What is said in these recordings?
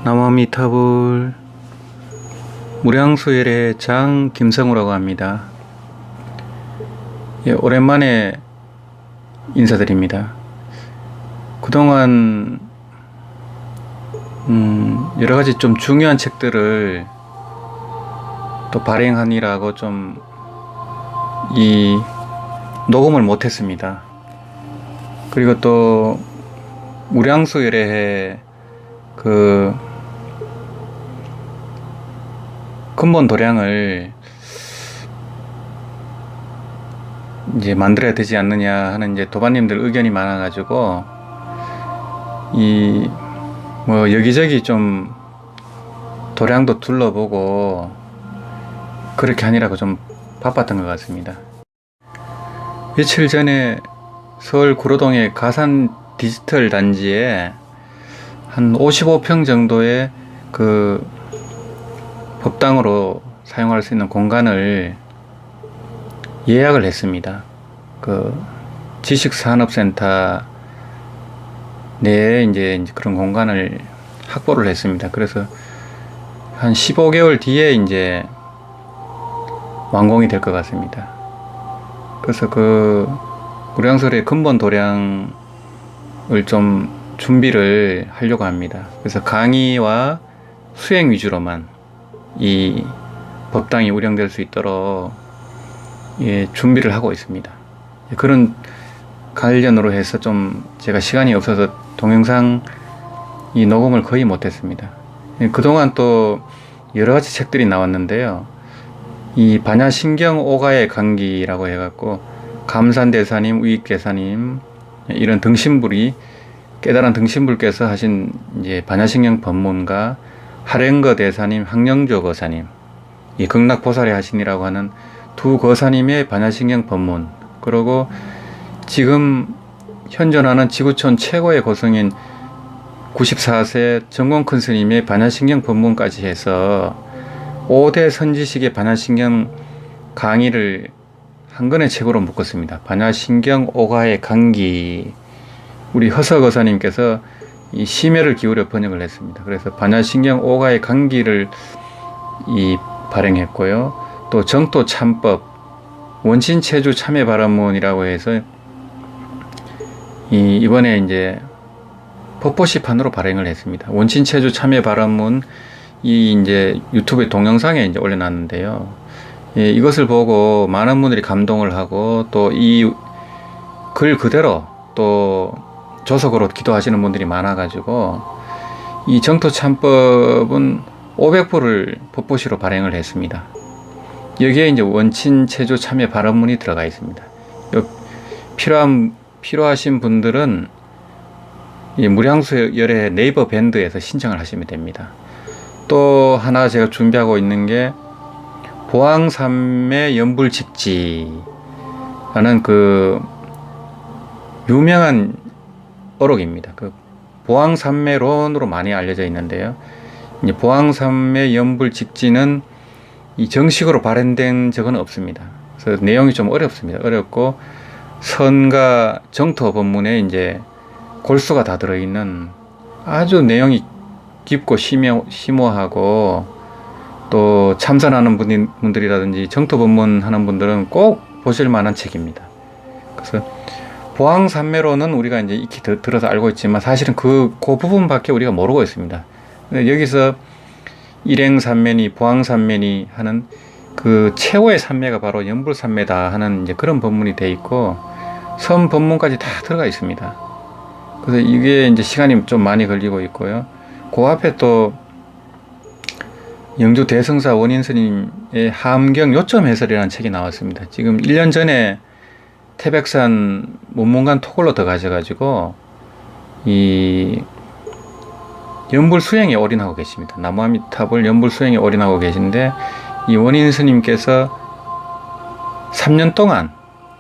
남아미타불 무량수열의 장 김성우라고 합니다. 예, 오랜만에 인사드립니다. 그동안 여러가지 좀 중요한 책들을 또 발행하느라고 좀 녹음을 못했습니다. 그리고 또 무량수열의 근본 도량을 이제 만들어야 되지 않느냐 하는 이제 도반님들 의견이 많아가지고 여기저기 좀 도량도 둘러보고 그렇게 하느라고 좀 바빴던 것 같습니다. 며칠 전에 서울 구로동의 가산 디지털 단지에 한 55평 정도의 법당으로 사용할 수 있는 공간을 예약을 했습니다. 지식산업센터 내에 이제 그런 공간을 확보를 했습니다. 그래서 한 15개월 뒤에 이제 완공이 될 것 같습니다. 그래서 무량설의 근본 도량을 좀 준비를 하려고 합니다. 그래서 강의와 수행 위주로만 이 법당이 운영될 수 있도록 준비를 하고 있습니다. 그런 관련으로 해서 좀 제가 시간이 없어서 동영상 녹음을 거의 못했습니다. 그동안 또 여러가지 책들이 나왔는데요. 이 반야신경 오가의 강기라고 해갖고 감산대사님, 우익대사님 이런 등신불이 깨달은 등신불께서 하신 이제 반야신경 법문과 하랭거 대사님, 항영조 거사님, 이 극락보살의 하신이라고 하는 두 거사님의 반야신경 법문, 그리고 지금 현존하는 지구촌 최고의 고성인 94세 정공큰 스님의 반야신경 법문까지 해서 5대 선지식의 반야신경 강의를 한 권의 책으로 묶었습니다. 반야신경 오가의 강기, 우리 허서 거사님께서 이 심혈을 기울여 번역을 했습니다. 그래서 반야신경 오가의 강기를 발행했고요. 또 정토 참법, 원신체주 참회 발언문이라고 해서 이번에 이제 법보시판으로 발행을 했습니다. 원신체주 참회 발언문 이제 유튜브에 동영상에 이제 올려놨는데요. 이것을 보고 많은 분들이 감동을 하고 또 이 글 그대로 또 조석으로 기도하시는 분들이 많아가지고 이 정토참법은 500부를 법보시로 발행을 했습니다. 여기에 이제 원신체조 참여 발언문이 들어가 있습니다. 필요하신 분들은 이 무량수열의 네이버 밴드에서 신청을 하시면 됩니다. 또 하나 제가 준비하고 있는 게 보왕삼매 연불직지라는 유명한 어록입니다. 보왕삼매론으로 많이 알려져 있는데요. 이제 보왕삼매 연불직지는 이 정식으로 발행된 적은 없습니다. 그래서 내용이 좀 어렵습니다. 어렵고 선과 정토 법문에 이제 골수가 다 들어있는 아주 내용이 깊고 심오하고 또 참선하는 분들이라든지 정토 법문 하는 분들은 꼭 보실 만한 책입니다. 그래서 보왕삼매로는 우리가 이제 익히 들어서 알고 있지만 사실은 그 부분밖에 우리가 모르고 있습니다. 여기서 일행삼매니 보왕삼매니 하는 그 최고의 삼매가 바로 연불삼매다 하는 이제 그런 법문이 돼 있고 선 법문까지 다 들어가 있습니다. 그래서 이게 이제 시간이 좀 많이 걸리고 있고요. 그 앞에 또 영주 대성사 원인스님의 함경 요점 해설이라는 책이 나왔습니다. 지금 1년 전에 태백산 문문관 토굴로 들어가셔가지고 이 연불 수행에 올인하고 계십니다. 나무아미타불 연불 수행에 올인하고 계신데 이 원인스님께서 3년 동안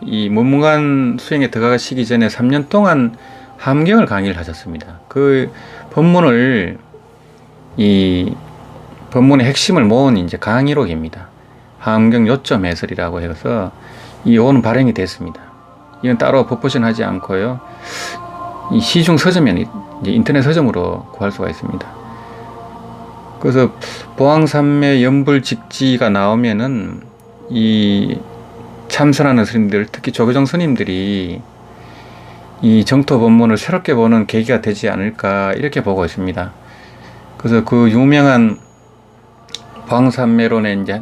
이 문문관 수행에 들어가시기 전에 3년 동안 함경을 강의를 하셨습니다. 그 법문을 이 법문의 핵심을 모은 이제 강의록입니다. 함경 요점 해설이라고 해서 이거는 발행이 됐습니다. 이건 따로 법보시는 하지 않고요. 이 시중 서점에 이제 인터넷 서점으로 구할 수가 있습니다. 그래서 보왕산매 연불직지가 나오면은 이 참선하는 스님들, 특히 조계종 스님들이 이 정토 법문을 새롭게 보는 계기가 되지 않을까 이렇게 보고 있습니다. 그래서 그 유명한 보왕산매론의 이제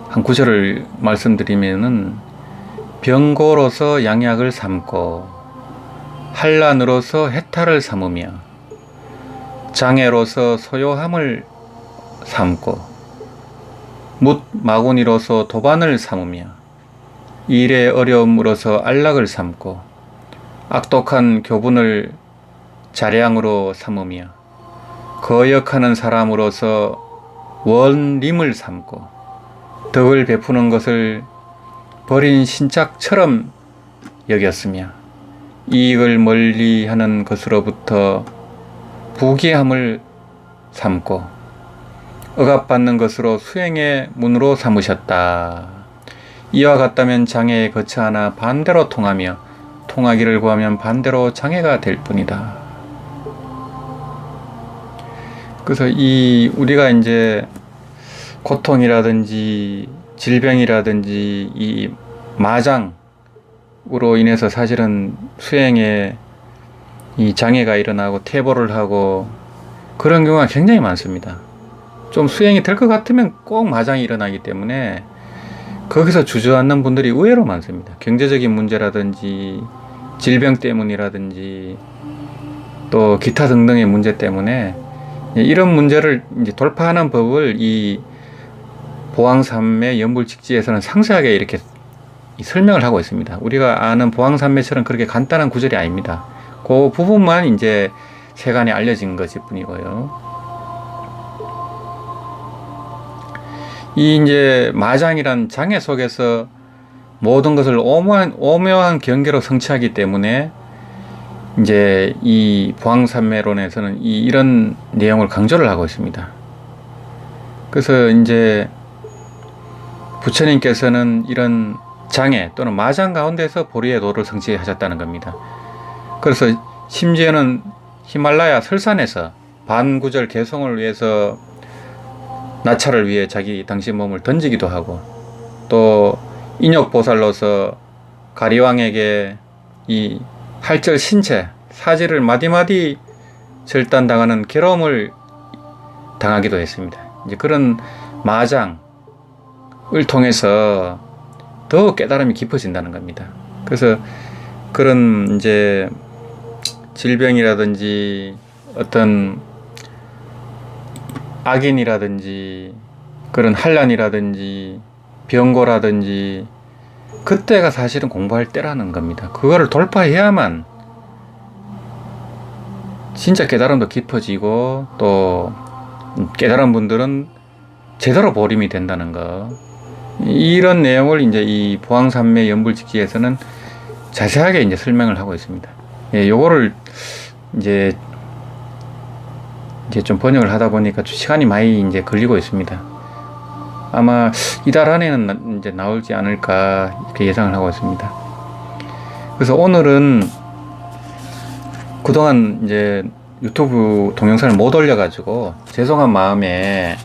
한 구절을 말씀드리면은, 병고로서 양약을 삼고 한란으로서 해탈을 삼으며 장애로서 소요함을 삼고 묻 마구니로서 도반을 삼으며 일의 어려움으로서 안락을 삼고 악독한 교분을 자량으로 삼으며 거역하는 사람으로서 원림을 삼고 덕을 베푸는 것을 버린 신짝처럼 여겼으며 이익을 멀리하는 것으로부터 부귀함을 삼고 억압받는 것으로 수행의 문으로 삼으셨다. 이와 같다면 장애에 거처하나 반대로 통하며 통하기를 구하면 반대로 장애가 될 뿐이다. 그래서 이 우리가 이제 고통이라든지 질병이라든지 이 마장으로 인해서 사실은 수행에 이 장애가 일어나고 퇴보를 하고 그런 경우가 굉장히 많습니다. 좀 수행이 될 것 같으면 꼭 마장이 일어나기 때문에 거기서 주저앉는 분들이 의외로 많습니다. 경제적인 문제라든지 질병 때문이라든지 또 기타 등등의 문제 때문에 이런 문제를 이제 돌파하는 법을 이 보왕산매 연불직지에서는 상세하게 이렇게 설명을 하고 있습니다. 우리가 아는 보왕산매처럼 그렇게 간단한 구절이 아닙니다. 그 부분만 이제 세간에 알려진 것일 뿐이고요. 이 이제 마장이란 장애 속에서 모든 것을 오묘한 경계로 성취하기 때문에 이제 이 보왕산매론에서는 이런 내용을 강조를 하고 있습니다. 그래서 이제 부처님께서는 이런 장애 또는 마장 가운데서 보리의 도를 성취하셨다는 겁니다. 그래서 심지어는 히말라야 설산에서 반구절 개송을 위해서 나찰을 위해 당신 몸을 던지기도 하고, 또 인욕보살로서 가리왕에게 이 할절 신체 사지를 마디마디 절단당하는 괴로움을 당하기도 했습니다. 이제 그런 마장을 통해서 더 깨달음이 깊어진다는 겁니다. 그래서 그런 이제 질병이라든지 어떤 악인이라든지 그런 한란이라든지 병고라든지 그때가 사실은 공부할 때라는 겁니다. 그거를 돌파해야만 진짜 깨달음도 깊어지고 또 깨달은 분들은 제대로 보림이 된다는 거, 이런 내용을 이제 이 보왕산매 연불직지에서는 자세하게 이제 설명을 하고 있습니다. 예, 요거를 이제 좀 번역을 하다 보니까 시간이 많이 이제 걸리고 있습니다. 아마 이달 안에는 이제 나올지 않을까 이렇게 예상을 하고 있습니다. 그래서 오늘은 그동안 이제 유튜브 동영상을 못 올려가지고 죄송한 마음에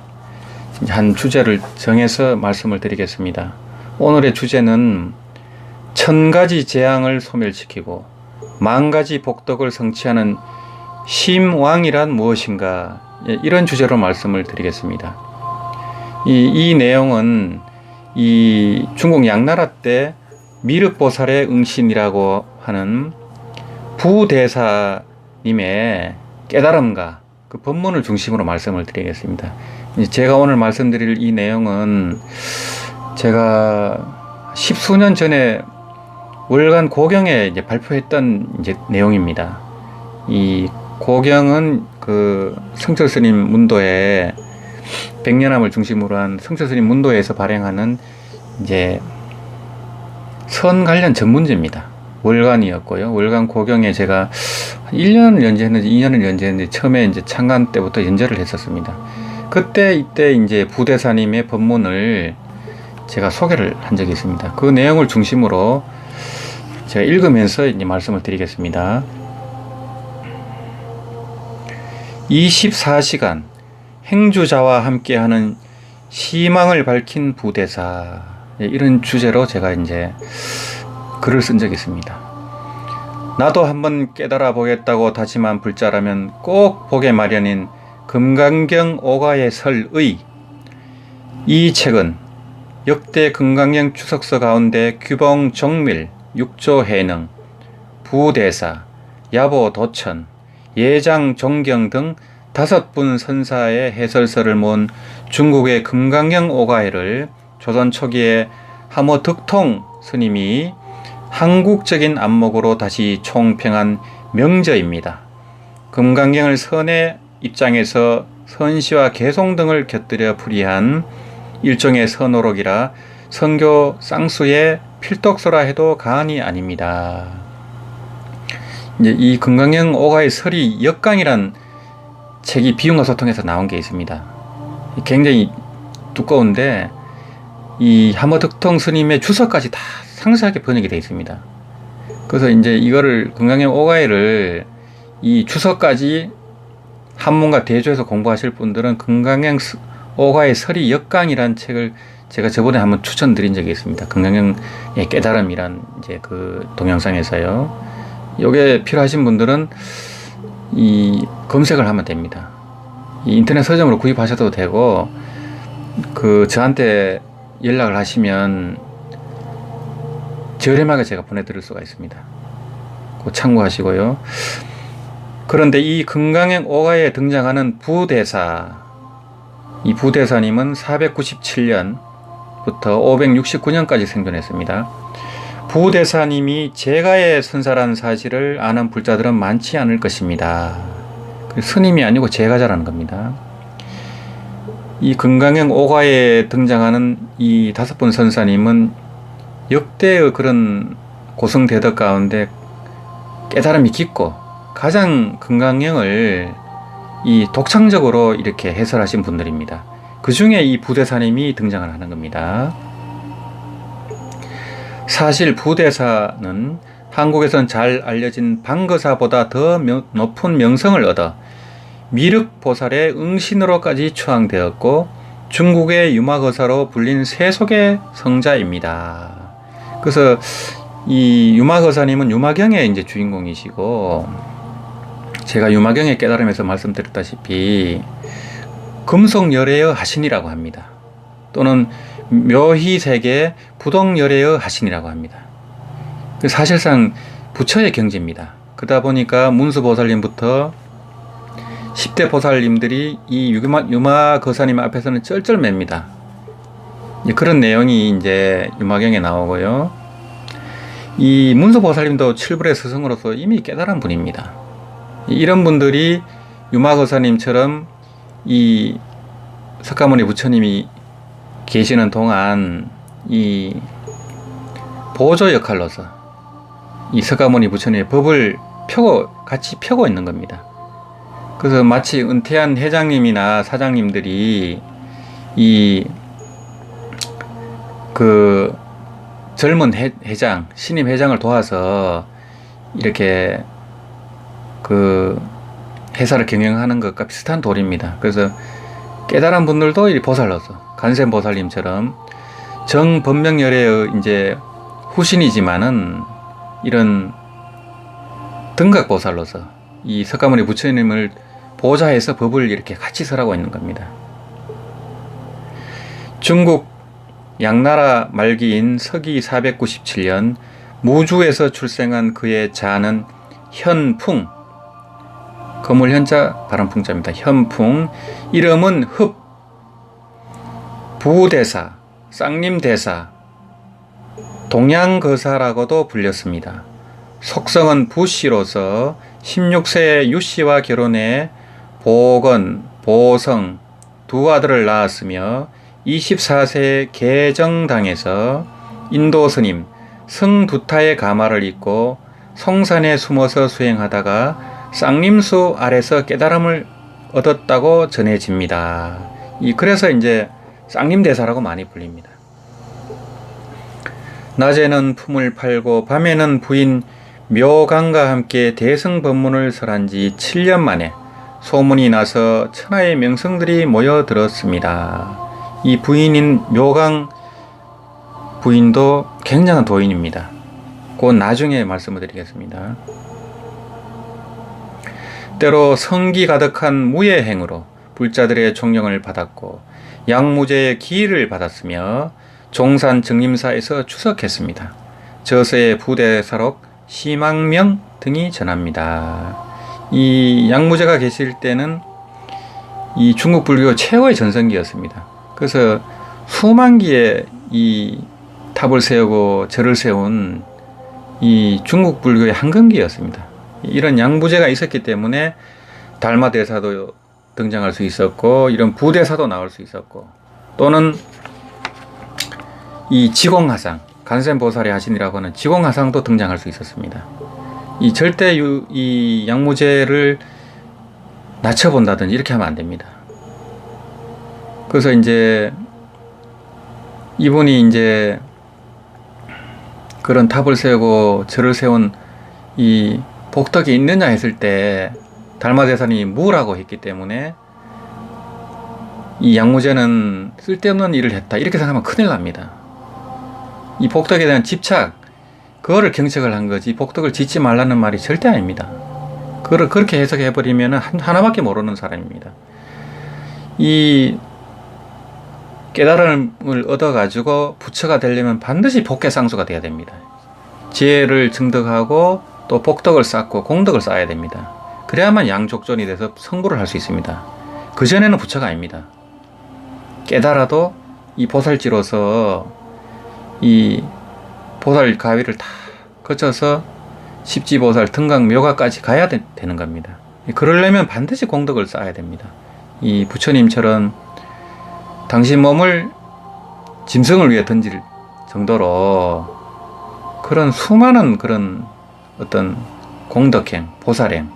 한 주제를 정해서 말씀을 드리겠습니다. 오늘의 주제는 1000가지 재앙을 소멸시키고 10,000가지 복덕을 성취하는 심왕이란 무엇인가, 이런 주제로 말씀을 드리겠습니다. 이 내용은 이 중국 양나라 때 미륵보살의 응신이라고 하는 부대사님의 깨달음과 그 법문을 중심으로 말씀을 드리겠습니다. 제가 오늘 말씀드릴 이 내용은 제가 10수년 전에 월간 고경에 이제 발표했던 이제 내용입니다. 이 고경은 그 성철스님 문도에 백년암을 중심으로 한 성철스님 문도에서 발행하는 이제 선 관련 전문지입니다. 월간이었고요. 월간 고경에 제가 1년을 연재했는지 2년을 연재했는지 처음에 이제 창간 때부터 연재를 했었습니다. 이때 이제 부대사님의 법문을 제가 소개를 한 적이 있습니다. 그 내용을 중심으로 제가 읽으면서 이제 말씀을 드리겠습니다. 24시간 행주자와 함께하는 희망을 밝힌 부대사, 이런 주제로 제가 이제 글을 쓴 적이 있습니다. 나도 한번 깨달아 보겠다고 다짐한 불자라면 꼭 보게 마련인 금강경 오가의 설의. 이 책은 역대 금강경 추석서 가운데 규봉 정밀, 육조 해능, 부대사, 야보 도천, 예장 정경 등 5분 선사의 해설서를 모은 중국의 금강경 오가회를 조선 초기에 하모 득통 스님이 한국적인 안목으로 다시 총평한 명저입니다. 금강경을 선의 입장에서 선시와 개송 등을 곁들여 풀이한 일종의 선호록이라 선교 쌍수의 필독서라 해도 과언이 아닙니다. 이제 이 금강경 오가의 설이 역강이란 책이 비움과 소통에서 나온 게 있습니다. 굉장히 두꺼운데 이 하모득통 스님의 주석까지 다 상세하게 번역이 되어 있습니다. 그래서 이제 이거를 금강경 오가회를 이 주석까지 한문과 대조해서 공부하실 분들은 금강경 오가의 설이 역강이라는 책을 제가 저번에 한번 추천드린 적이 있습니다. 금강경의 깨달음이란 이제 그 동영상에서요. 요게 필요하신 분들은 이 검색을 하면 됩니다. 이 인터넷 서점으로 구입하셔도 되고, 그 저한테 연락을 하시면 저렴하게 제가 보내드릴 수가 있습니다. 그 참고하시고요. 그런데 이 금강경 오가에 등장하는 부대사, 이 부대사님은 497년부터 569년까지 생존했습니다. 부대사님이 제가의 선사라는 사실을 아는 불자들은 많지 않을 것입니다. 스님이 아니고 제가자라는 겁니다. 이 금강경 오가에 등장하는 이 5분 선사님은 역대의 그런 고성대덕 가운데 깨달음이 깊고 가장 금강경을 이 독창적으로 이렇게 해설하신 분들입니다. 그 중에 이 부대사님이 등장을 하는 겁니다. 사실 부대사는 한국에선 잘 알려진 방거사보다 더 높은 명성을 얻어 미륵보살의 응신으로까지 추앙되었고 중국의 유마거사로 불린 세속의 성자입니다. 그래서 이 유마거사님은 유마경의 이제 주인공이시고, 제가 유마경의 깨달음에서 말씀드렸다시피 금속열애의 하신이라고 합니다. 또는 묘희세계 부동열애의 하신이라고 합니다. 사실상 부처의 경지입니다. 그러다 보니까 문수보살님부터 10대 보살님들이 이 유마거사님 앞에서는 쩔쩔맵니다. 그런 내용이 이제 유마경에 나오고요. 이 문수보살님도 칠불의 스승으로서 이미 깨달은 분입니다. 이런 분들이 유마거사님처럼 이 석가모니 부처님이 계시는 동안 이 보조 역할로서 이 석가모니 부처님의 법을 같이 펴고 있는 겁니다. 그래서 마치 은퇴한 회장님이나 사장님들이 이 그 젊은 회장, 신임 회장을 도와서 이렇게 그 회사를 경영하는 것과 비슷한 도리입니다. 그래서 깨달은 분들도 이 보살로서 간센보살님처럼 정법명열의 이제 후신이지만은 이런 등각보살로서 이 석가모니 부처님을 보좌해서 법을 이렇게 같이 설하고 있는 겁니다. 중국 양나라 말기인 서기 497년 무주에서 출생한 그의 자는 현풍, 거물 현자 발음풍자입니다. 현풍, 이름은 흡, 부대사, 쌍림대사, 동양거사라고도 불렸습니다. 속성은 부씨로서 16세에 유씨와 결혼해 보건, 보성 두 아들을 낳았으며 24세에 개정당에서 인도 스님 성두타의 가마를 입고 성산에 숨어서 수행하다가 쌍림수 아래서 깨달음을 얻었다고 전해집니다. 그래서 이제 쌍림대사라고 많이 불립니다. 낮에는 품을 팔고 밤에는 부인 묘강과 함께 대승법문을 설한 지 7년 만에 소문이 나서 천하의 명성들이 모여들었습니다. 이 부인인 묘강 부인도 굉장한 도인입니다. 곧 나중에 말씀을 드리겠습니다. 때로 성기 가득한 무예행으로 불자들의 존경을 받았고 양무제의 기일을 받았으며 종산 정림사에서 추석했습니다. 저서의 부대사록 시망명 등이 전합니다. 이 양무제가 계실 때는 이 중국 불교 최고의 전성기였습니다. 그래서 수만 기의 이 탑을 세우고 절을 세운 이 중국 불교의 황금기였습니다. 이런 양무제가 있었기 때문에 달마대사도 등장할 수 있었고 이런 부대사도 나올 수 있었고 또는 이 지공하상 간센보살의 하신이라고 하는 지공하상도 등장할 수 있었습니다. 이 절대 이 양무제를 낮춰본다든지 이렇게 하면 안 됩니다. 그래서 이제 이분이 이제 그런 탑을 세우고 절을 세운 이 복덕이 있느냐 했을 때 달마대사님이 무라고 했기 때문에 이 양무제는 쓸데없는 일을 했다 이렇게 생각하면 큰일 납니다. 이 복덕에 대한 집착 그거를 경책을 한 거지 복덕을 짓지 말라는 말이 절대 아닙니다. 그걸 그렇게 해석해버리면 하나밖에 모르는 사람입니다. 이 깨달음을 얻어가지고 부처가 되려면 반드시 복개상수가 돼야 됩니다. 지혜를 증득하고 또 복덕을 쌓고 공덕을 쌓아야 됩니다. 그래야만 양족존이 돼서 성불을 할 수 있습니다. 그전에는 부처가 아닙니다. 깨달아도 이 보살지로서 이 보살 가위를 다 거쳐서 십지보살 등강묘가까지 가야 되는 겁니다. 그러려면 반드시 공덕을 쌓아야 됩니다. 이 부처님처럼 당신 몸을 짐승을 위해 던질 정도로 그런 수많은 그런 어떤 공덕행, 보살행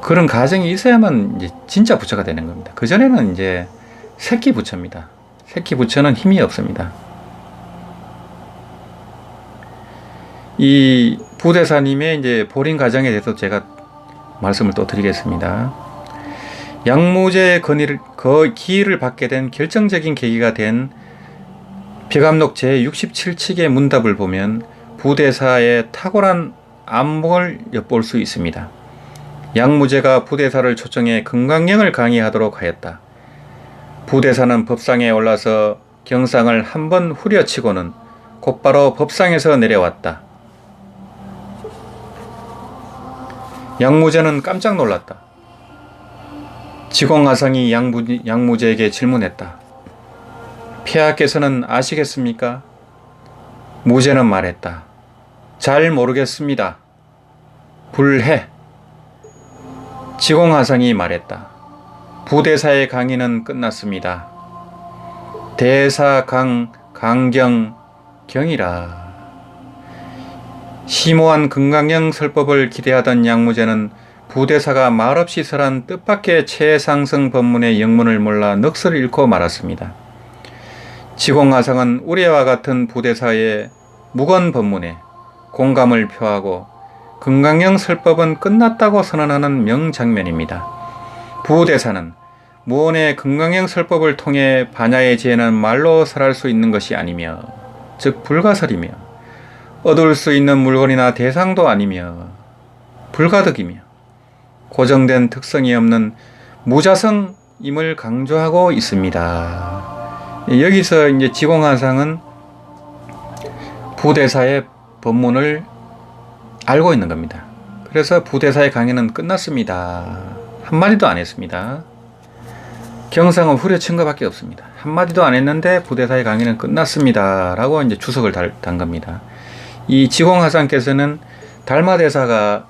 그런 가정이 있어야만 이제 진짜 부처가 되는 겁니다. 그전에는 이제 새끼 부처입니다. 새끼 부처는 힘이 없습니다. 이 부대사님의 이제 보림 가정에 대해서 제가 말씀을 또 드리겠습니다. 양무제의 기일을 받게 된 결정적인 계기가 된 벽암록 제67칙의 문답을 보면 부대사의 탁월한 안목을 엿볼 수 있습니다. 양무제가 부대사를 초청해 금강경을 강의하도록 하였다. 부대사는 법상에 올라서 경상을 한 번 후려치고는 곧바로 법상에서 내려왔다. 양무제는 깜짝 놀랐다. 지공하상이 양무제에게 질문했다. 폐하께서는 아시겠습니까? 무제는 말했다. 잘 모르겠습니다. 불해. 지공하상이 말했다. 부대사의 강의는 끝났습니다. 강경이라. 심오한 금강경 설법을 기대하던 양무제는 부대사가 말없이 설한 뜻밖의 최상승 법문의 영문을 몰라 넋을 잃고 말았습니다. 지공하상은 우레와 같은 부대사의 무건 법문에 공감을 표하고 금강경 설법은 끝났다고 선언하는 명장면입니다. 부대사는 무언의 금강경 설법을 통해 반야의 지혜는 말로 설할 수 있는 것이 아니며 즉 불가설이며 얻을 수 있는 물건이나 대상도 아니며 불가득이며 고정된 특성이 없는 무자성임을 강조하고 있습니다. 여기서 이제 지공하상은 부대사의 법문을 알고 있는 겁니다. 그래서 부대사의 강의는 끝났습니다. 한마디도 안 했습니다. 경상은 후려친 것밖에 없습니다. 한마디도 안 했는데 부대사의 강의는 끝났습니다. 라고 이제 주석을 단 겁니다. 이 지공하상께서는 달마대사가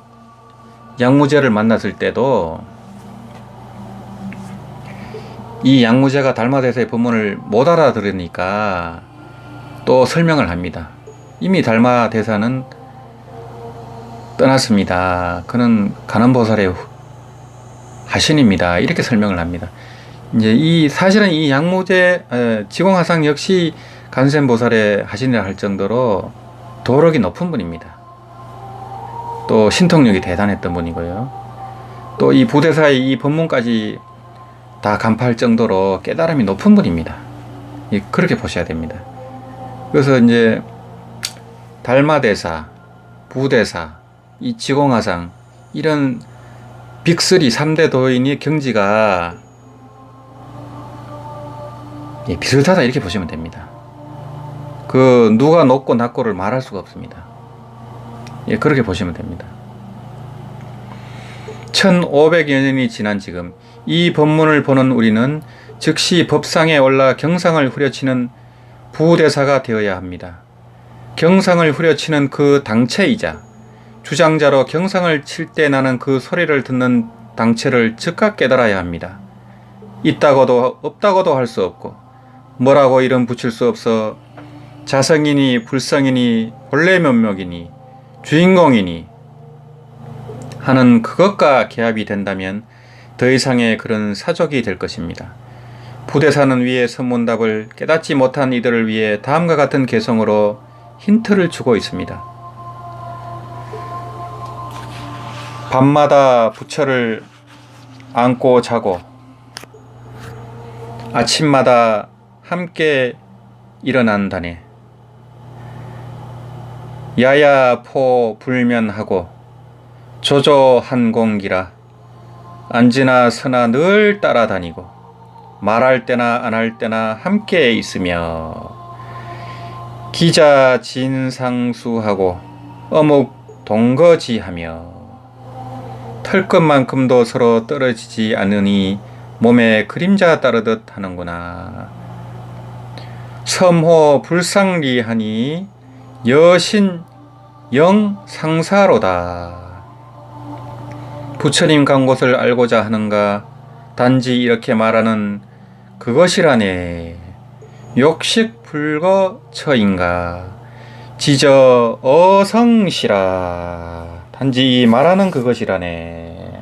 양무제를 만났을 때도 이 양무제가 달마대사의 법문을 못 알아들으니까 또 설명을 합니다. 이미 달마대사는 떠났습니다. 그는 간원보살의 하신입니다. 이렇게 설명을 합니다. 이제 사실은 이 양무제 지공하상 역시 간센보살의 하신이라 할 정도로 도력이 높은 분입니다. 또 신통력이 대단했던 분이고요. 또 이 부대사의 이 법문까지 다 간파할 정도로 깨달음이 높은 분입니다. 그렇게 보셔야 됩니다. 그래서 이제 달마대사, 부대사, 이 지공화상 이런 빅3 3대 도인의 경지가 비슷하다 이렇게 보시면 됩니다. 그 누가 높고 낮고를 말할 수가 없습니다. 그렇게 보시면 됩니다. 1500여 년이 지난 지금 이 법문을 보는 우리는 즉시 법상에 올라 경상을 후려치는 부대사가 되어야 합니다. 경상을 후려치는 그 당체이자 주장자로 경상을 칠 때 나는 그 소리를 듣는 당체를 즉각 깨달아야 합니다. 있다고도 없다고도 할 수 없고 뭐라고 이름 붙일 수 없어 자성이니 불성이니 본래 면목이니 주인공이니 하는 그것과 개합이 된다면 더 이상의 그런 사족이 될 것입니다. 부대사는 위의 선문답을 깨닫지 못한 이들을 위해 다음과 같은 개성으로 힌트를 주고 있습니다. 밤마다 부처를 안고 자고 아침마다 함께 일어난다네. 야야포 불면하고 조조한공기라 앉으나 서나 늘 따라다니고 말할 때나 안 할 때나 함께 있으며 기자 진상수하고 어묵 동거지하며 털끝만큼도 서로 떨어지지 않으니 몸에 그림자 따르듯 하는구나. 섬호 불상리하니 여신 영상사로다. 부처님 간 곳을 알고자 하는가 단지 이렇게 말하는 그것이라네. 욕식 불거처인가 지저 어성시라. 단지 이 말하는 그것이라네.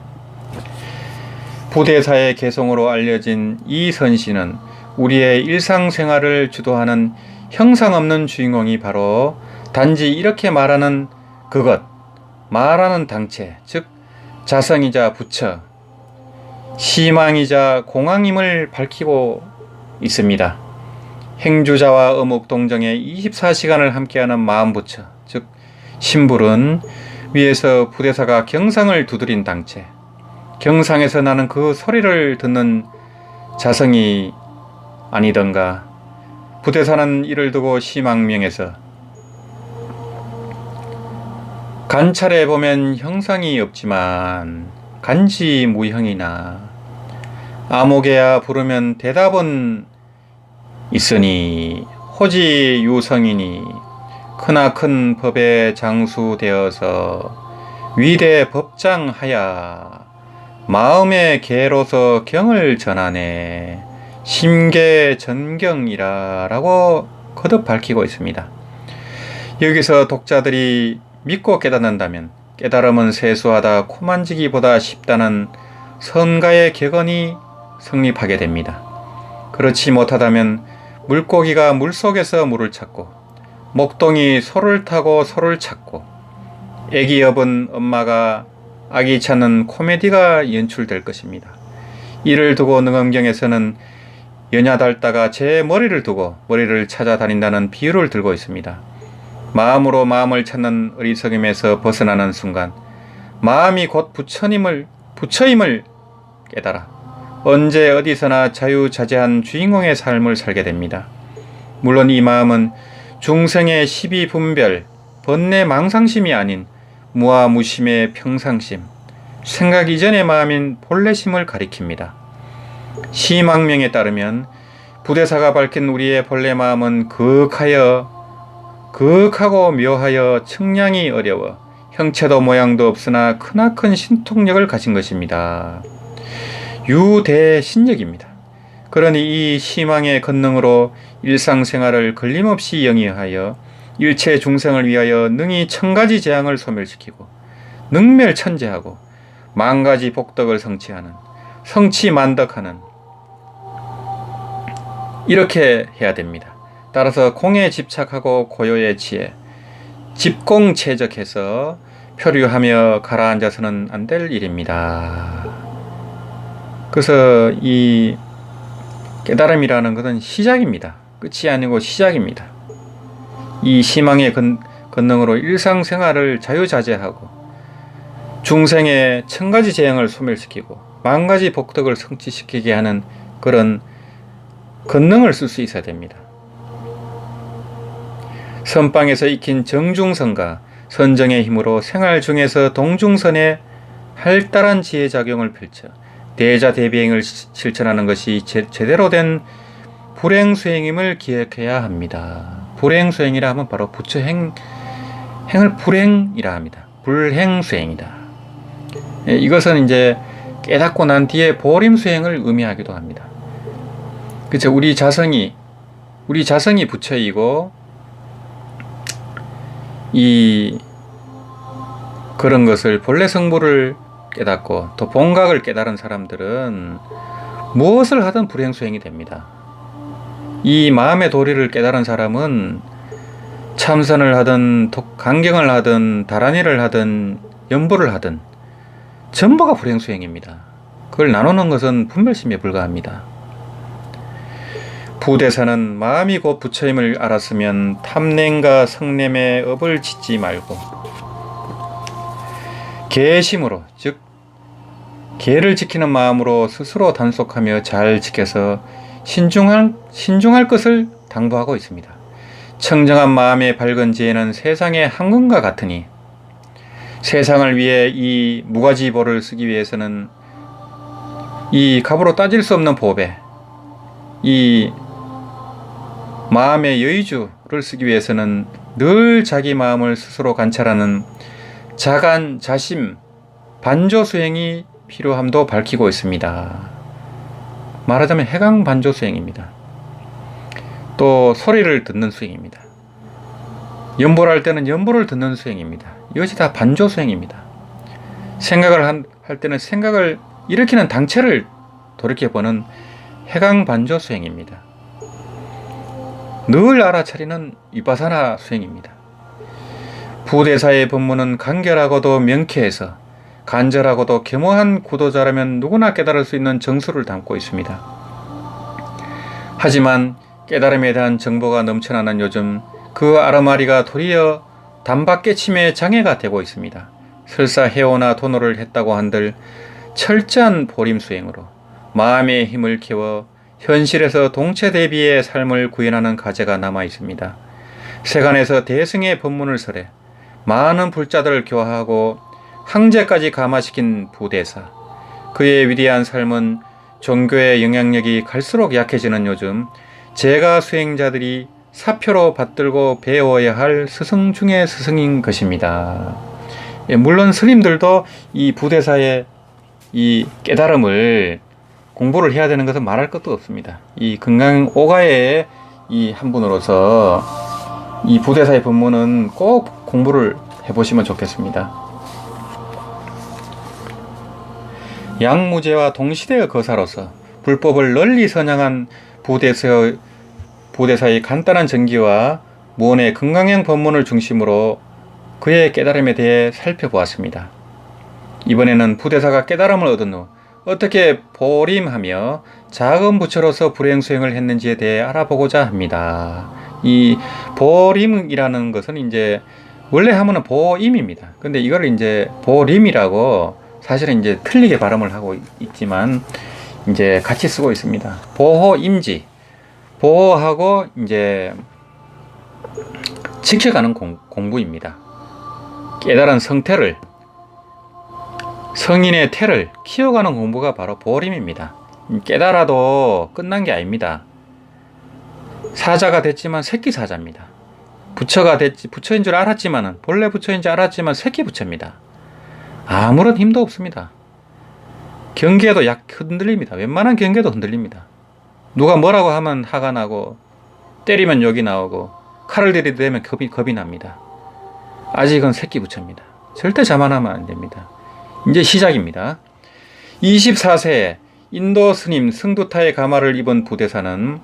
부대사의 개성으로 알려진 이 선시는 우리의 일상생활을 주도하는 형상없는 주인공이 바로 단지 이렇게 말하는 그것, 말하는 당체, 즉 자성이자 부처, 시망이자 공황임을 밝히고 있습니다. 행주자와 어묵동정에 24시간을 함께하는 마음부처, 즉 신불은 위에서 부대사가 경상을 두드린 당체, 경상에서 나는 그 소리를 듣는 자성이 아니던가. 부대사는 이를 두고 시망명에서 관찰해 보면 형상이 없지만 간지무형이나 아무개야 부르면 대답은 있으니 호지유성이니 크나큰 법에 장수되어서 위대 법장하야 마음의 개로서 경을 전하네. 심계전경이라 라고 거듭 밝히고 있습니다. 여기서 독자들이 믿고 깨닫는다면 깨달음은 세수하다 코만지기보다 쉽다는 선가의 격언이 성립하게 됩니다. 그렇지 못하다면 물고기가 물속에서 물을 찾고 목동이 소를 타고 소를 찾고 애기 여분 엄마가 아기 찾는 코미디가 연출될 것입니다. 이를 두고 능엄경에서는 연야달다가 제 머리를 두고 머리를 찾아다닌다는 비유를 들고 있습니다. 마음으로 마음을 찾는 어리석임에서 벗어나는 순간 마음이 곧 부처임을 깨달아 언제 어디서나 자유자재한 주인공의 삶을 살게 됩니다. 물론 이 마음은 중생의 시비분별, 번뇌 망상심이 아닌 무아무심의 평상심, 생각 이전의 마음인 본래심을 가리킵니다. 시망명에 따르면 부대사가 밝힌 우리의 본래 마음은 거하고 묘하여 측량이 어려워 형체도 모양도 없으나 크나큰 신통력을 가진 것입니다. 유대신력입니다. 그러니 이 시망의 권능으로 일상생활을 걸림없이 영위하여 일체 중생을 위하여 능히 천가지 재앙을 소멸시키고 능멸천재하고 만가지 복덕을 성취하는 성취만덕하는 이렇게 해야 됩니다. 따라서 공에 집착하고 고요에 취해 집공체적해서 표류하며 가라앉아서는 안 될 일입니다. 그래서 이 깨달음이라는 것은 시작입니다. 끝이 아니고 시작입니다. 이 희망의 권능으로 일상생활을 자유자재하고 중생의 천가지 재앙을 소멸시키고 만가지 복덕을 성취시키게 하는 그런 권능을 쓸 수 있어야 됩니다. 선방에서 익힌 정중선과 선정의 힘으로 생활 중에서 동중선의 활달한 지혜작용을 펼쳐 대자대비행을 실천하는 것이 제대로 된 불행수행임을 기억해야 합니다. 불행수행이라 하면 바로 부처행을 불행이라 합니다. 불행수행이다. 이것은 이제 깨닫고 난 뒤에 보림수행을 의미하기도 합니다. 그렇죠. 우리 자성이 부처이고 이 그런 것을 본래 성부를 깨닫고 또 본각을 깨달은 사람들은 무엇을 하든 불행수행이 됩니다. 이 마음의 도리를 깨달은 사람은 참선을 하든 강경을 하든 다란이를 하든 연보를 하든 전부가 불행수행입니다. 그걸 나누는 것은 분별심에 불과합니다. 부대사는 마음이 곧 부처임을 알았으면 탐냄과 성냄에 업을 짓지 말고 계심으로, 즉 계를 지키는 마음으로 스스로 단속하며 잘 지켜서 신중할 것을 당부하고 있습니다. 청정한 마음의 밝은 지혜는 세상의 항문과 같으니 세상을 위해 이 무가지보를 쓰기 위해서는 이 값으로 따질 수 없는 보배, 이 마음의 여의주를 쓰기 위해서는 늘 자기 마음을 스스로 관찰하는 자간, 자심, 반조 수행이 필요함도 밝히고 있습니다. 말하자면 해강 반조 수행입니다. 또 소리를 듣는 수행입니다. 연보를 할 때는 연보를 듣는 수행입니다. 이것이 다 반조 수행입니다. 생각을 할 때는 생각을 일으키는 당체를 돌이켜보는 해강 반조 수행입니다. 늘 알아차리는 위파사나 수행입니다. 부대사의 법문은 간결하고도 명쾌해서 간절하고도 겸허한 구도자라면 누구나 깨달을 수 있는 정수를 담고 있습니다. 하지만 깨달음에 대한 정보가 넘쳐나는 요즘 그 아르마리가 도리어 단박깨침의 장애가 되고 있습니다. 설사 해오나 도노를 했다고 한들 철저한 보림수행으로 마음의 힘을 키워 현실에서 동체 대비의 삶을 구현하는 과제가 남아 있습니다. 세간에서 대승의 법문을 설해 많은 불자들을 교화하고 황제까지 감화시킨 부대사, 그의 위대한 삶은 종교의 영향력이 갈수록 약해지는 요즘 제가 수행자들이 사표로 받들고 배워야 할 스승 중의 스승인 것입니다. 물론 스님들도 이 부대사의 이 깨달음을 공부를 해야 되는 것은 말할 것도 없습니다. 이 금강 오가의 이 한 분으로서 이 부대사의 법문은 꼭 공부를 해보시면 좋겠습니다. 양무제와 동시대의 거사로서 불법을 널리 선양한 부대사의 간단한 전기와 무언의 금강행 법문을 중심으로 그의 깨달음에 대해 살펴보았습니다. 이번에는 부대사가 깨달음을 얻은 후 어떻게 보림하며 작은 부처로서 불행수행을 했는지에 대해 알아보고자 합니다. 이 보림이라는 것은 이제 원래 하면은 보임입니다. 근데 이거를 이제 보림이라고 사실은 이제 틀리게 발음을 하고 있지만 이제 같이 쓰고 있습니다. 보호임지, 보호하고 이제 지켜가는 공부입니다. 깨달은 성태를, 성인의 태를 키워가는 공부가 바로 보림입니다. 깨달아도 끝난 게 아닙니다. 사자가 됐지만 새끼 사자입니다. 부처가 됐지, 부처인 줄 알았지만은, 본래 부처인 줄 알았지만 새끼 부처입니다. 아무런 힘도 없습니다. 경계도 흔들립니다. 웬만한 경계도 흔들립니다. 누가 뭐라고 하면 화가 나고, 때리면 욕이 나오고, 칼을 들이대면 겁이 납니다. 아직은 새끼 부처입니다. 절대 자만하면 안 됩니다. 이제 시작입니다. 24세에 인도 스님 승두타의 가마를 입은 부대사는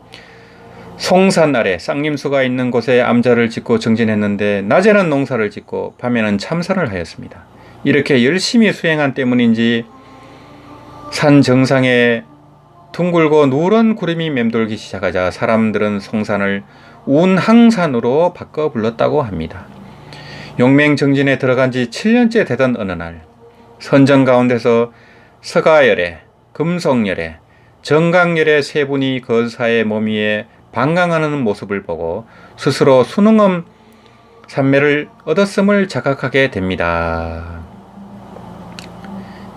송산 아래 쌍림수가 있는 곳에 암자를 짓고 정진했는데 낮에는 농사를 짓고 밤에는 참선을 하였습니다. 이렇게 열심히 수행한 때문인지 산 정상에 둥글고 누런 구름이 맴돌기 시작하자 사람들은 송산을 운항산으로 바꿔 불렀다고 합니다. 용맹정진에 들어간 지 7년째 되던 어느 날 선정 가운데서 서가열애, 금속열애, 정강열애 세 분이 거사의 몸 위에 방강하는 모습을 보고 스스로 순응엄 산매를 얻었음을 자각하게 됩니다.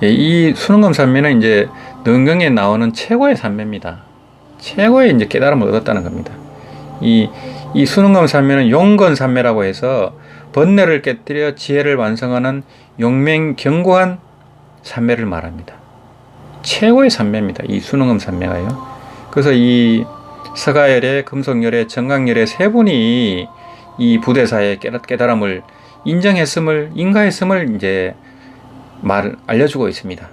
이 순응엄 산매는 이제 능경에 나오는 최고의 산매입니다. 최고의 이제 깨달음을 얻었다는 겁니다. 이 순응엄 산매는 용건 산매라고 해서 번뇌를 깨뜨려 지혜를 완성하는 용맹경고한 산매를 말합니다. 최고의 산매입니다. 이 순응엄 산매가요. 그래서 이 서가열애, 금속열애, 정강열애 세 분이 이 부대사의 깨달음을 인정했음을, 인가했음을 이제 알려주고 있습니다.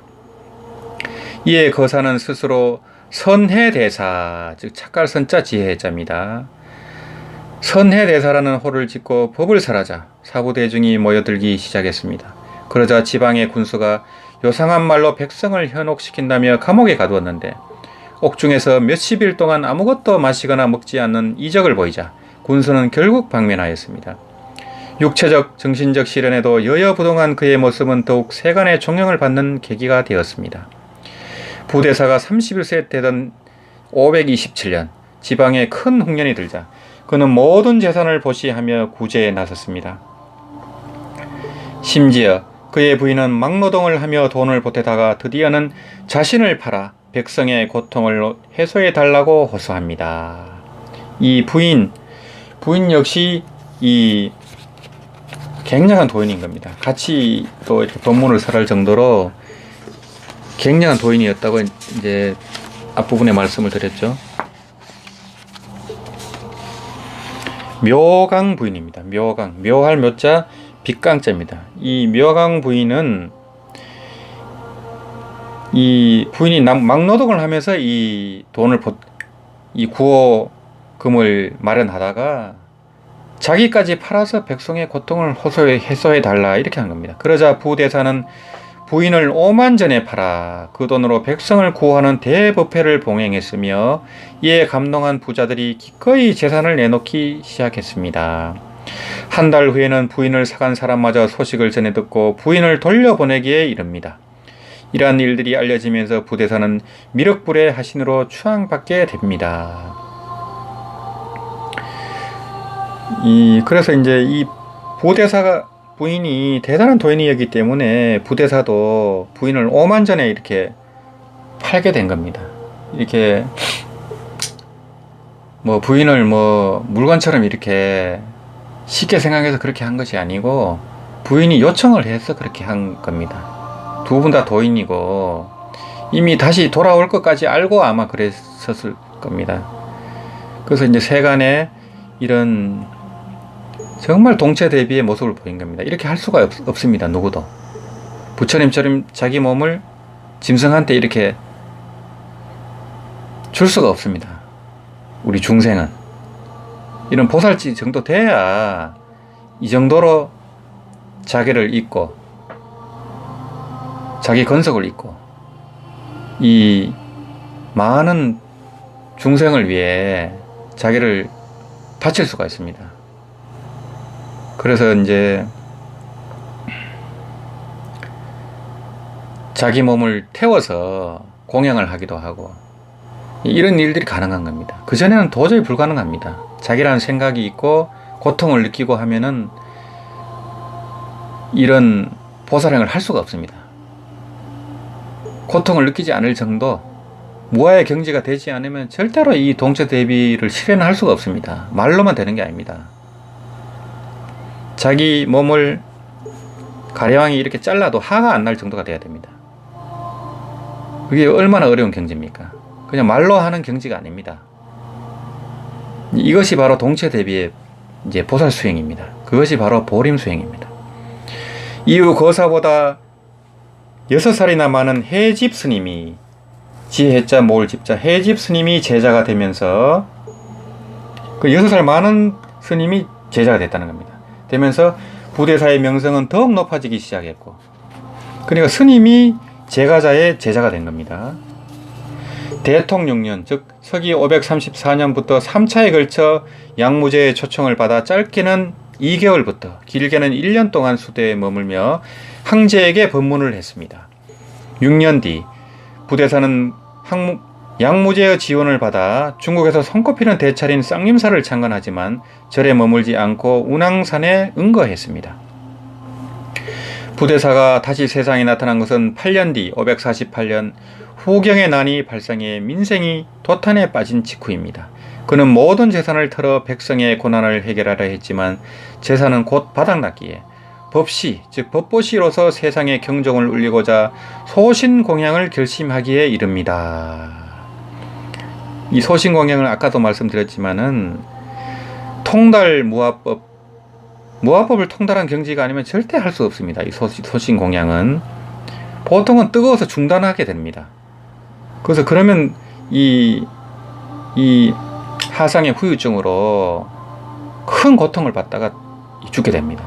이에 거사는 스스로 선해대사, 즉 착갈선자 지혜자입니다. 선해대사라는 호를 짓고 법을 설하자 사부대중이 모여들기 시작했습니다. 그러자 지방의 군수가 요상한 말로 백성을 현혹시킨다며 감옥에 가두었는데 옥중에서 몇십일 동안 아무것도 마시거나 먹지 않는 이적을 보이자 군수는 결국 방면하였습니다. 육체적, 정신적 시련에도 여여부동한 그의 모습은 더욱 세간의 존경을 받는 계기가 되었습니다. 부대사가 31세 되던 527년 지방에 큰 흉년이 들자 그는 모든 재산을 보시하며 구제에 나섰습니다. 심지어 그의 부인은 막노동을 하며 돈을 보태다가 드디어는 자신을 팔아 백성의 고통을 해소해 달라고 호소합니다. 이 부인 역시 이 굉장한 도인인 겁니다. 같이 또 이렇게 법문을 설할 정도로 굉장한 도인이었다고 이제 앞부분에 말씀을 드렸죠. 묘강 부인입니다. 묘할 묘자 빗강자입니다. 이 묘강 부인은 이 부인이 막노동을 하면서 이 돈을 이 구호금을 마련하다가 자기까지 팔아서 백성의 고통을 해소해 달라 이렇게 한 겁니다. 그러자 부대사는 부인을 5만 전에 팔아 그 돈으로 백성을 구호하는 대법회를 봉행했으며 이에 감동한 부자들이 기꺼이 재산을 내놓기 시작했습니다. 한 달 후에는 부인을 사간 사람마저 소식을 전해 듣고 부인을 돌려보내기에 이릅니다. 이러한 일들이 알려지면서 부대사는 미륵불의 하신으로 추앙받게 됩니다. 그래서 이제 이 부대사가 부인이 대단한 도인이었기 때문에 부대사도 부인을 5만 전에 이렇게 팔게 된 겁니다. 이렇게 뭐 부인을 뭐 물건처럼 이렇게 쉽게 생각해서 그렇게 한 것이 아니고 부인이 요청을 해서 그렇게 한 겁니다. 두 분 다 도인이고 이미 다시 돌아올 것까지 알고 아마 그랬었을 겁니다. 그래서 이제 세간에 이런 정말 동체대비의 모습을 보인 겁니다. 이렇게 할 수가 없습니다. 누구도. 부처님처럼 자기 몸을 짐승한테 이렇게 줄 수가 없습니다. 우리 중생은. 이런 보살지 정도 돼야 이 정도로 자기를 잊고 자기 건석을 잊고 이 많은 중생을 위해 자기를 바칠 수가 있습니다. 그래서 이제 자기 몸을 태워서 공양을 하기도 하고 이런 일들이 가능한 겁니다. 그전에는 도저히 불가능합니다. 자기라는 생각이 있고 고통을 느끼고 하면은 이런 보살행을 할 수가 없습니다. 고통을 느끼지 않을 정도 무아의 경지가 되지 않으면 절대로 이 동체 대비를 실현할 수가 없습니다. 말로만 되는 게 아닙니다. 자기 몸을 가려왕이 이렇게 잘라도 화가 안 날 정도가 돼야 됩니다. 그게 얼마나 어려운 경지입니까? 그냥 말로 하는 경지가 아닙니다. 이것이 바로 동체 대비의 이제 보살 수행입니다. 그것이 바로 보림 수행입니다. 이후 거사보다 6살이나 많은 해집 스님이 지혜자 모을 집자 해집 스님이 제자가 되면서 그 6살 많은 스님이 제자가 됐다는 겁니다. 되면서 부대사의 명성은 더욱 높아지기 시작했고, 그러니까 스님이 제가자의 제자가 된 겁니다. 대통 6년, 즉 서기 534년부터 3차에 걸쳐 양무제의 초청을 받아 짧게는 2개월부터 길게는 1년 동안 수대에 머물며 황제에게 법문을 했습니다. 6년 뒤 부대사는 양무제의 지원을 받아 중국에서 손꼽히는 대찰인 쌍림사를 창건하지만 절에 머물지 않고 운항산에 응거했습니다. 부대사가 다시 세상에 나타난 것은 8년 뒤 548년 후경의 난이 발생해 민생이 도탄에 빠진 직후입니다. 그는 모든 재산을 털어 백성의 고난을 해결하려 했지만 재산은 곧 바닥났기에 법시, 즉 법보시로서 세상의 경종을 울리고자 소신공양을 결심하기에 이릅니다. 이 소신공양을 아까도 말씀드렸지만은 무화법을 통달한 경지가 아니면 절대 할 수 없습니다. 이 소신공양은 보통은 뜨거워서 중단하게 됩니다. 그래서 그러면 이 하상의 후유증으로 큰 고통을 받다가 죽게 됩니다.